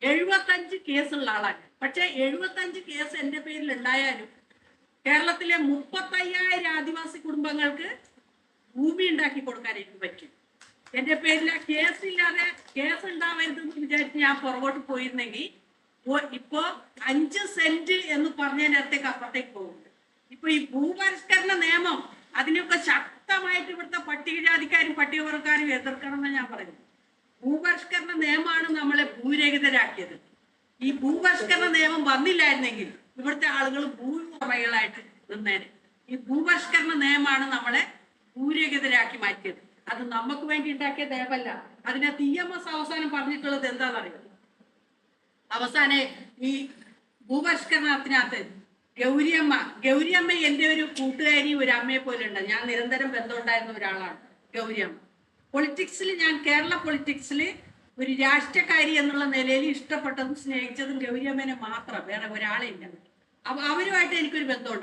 75 കേസുള്ള ആളാണ്. പക്ഷെ 75 കേസ് എന്റെ പേരിൽ ഉണ്ടായാലും കേരളത്തിലെ 35,000 ആദിവാസി കുടുംബങ്ങൾക്ക് ഭൂമി ഉണ്ടാക്കി കൊടുക്കാൻ എനിക്ക് പറ്റും. എന്റെ പേരിൽ കേസില്ലാതെ കേസ് ഉണ്ടാവരുതെന്ന് വിചാരിച്ച് ഞാൻ പുറകോട്ട് പോയിരുന്നെങ്കിൽ ഇപ്പോ 5 സെന്റ് എന്ന് പറഞ്ഞതിനകത്തേക്ക് അപ്പുറത്തേക്ക് പോകുന്നുണ്ട്. ഇപ്പൊ ഈ ഭൂപരിഷ്കരണ നിയമം അതിനൊക്കെ ശക്തമായിട്ട് ഇവിടുത്തെ പട്ടികജാതിക്കാരും പട്ടികവർഗക്കാരും എതിർക്കണം എന്ന് ഞാൻ പറയുന്നു. ഭൂപരിഷ്കരണ നിയമമാണ് നമ്മളെ ഭൂരഹിതരാക്കിയത്. ഈ ഭൂപരിഷ്കരണ നിയമം വന്നില്ലായിരുന്നെങ്കിൽ ഇവിടുത്തെ ആളുകൾ ഭൂവുടമകളായിട്ട് നിന്നേനെ. ഈ ഭൂപരിഷ്കരണ നിയമമാണ് നമ്മളെ ഭൂരഹിതരാക്കി മാറ്റിയത്. അത് നമുക്ക് വേണ്ടി ഉണ്ടാക്കിയ നിയമമല്ല. അതിനകത്ത് EMS അവസാനം പറഞ്ഞിട്ടുള്ളത് എന്താണെന്നറിയാം? അവസാനം ഈ ഭൂപരിഷ്കരണത്തിനകത്ത് ഗൗരിയമ്മ എൻ്റെ ഒരു കൂട്ടുകാരി, ഒരു അമ്മയെ പോലെ ഉണ്ട്. ഞാൻ നിരന്തരം ബന്ധമുണ്ടായിരുന്ന ഒരാളാണ് ഗൗരിയമ്മ. പൊളിറ്റിക്സിൽ ഞാൻ കേരള പൊളിറ്റിക്സിൽ ഒരു രാഷ്ട്രീയക്കാരി എന്നുള്ള നിലയിൽ ഇഷ്ടപ്പെട്ടതും സ്നേഹിച്ചതും ഗൗരിയമ്മനെ മാത്രം, വേറെ ഒരാളെ ഇല്ല. അപ്പൊ അവരുമായിട്ട് എനിക്കൊരു ബന്ധമുണ്ട്.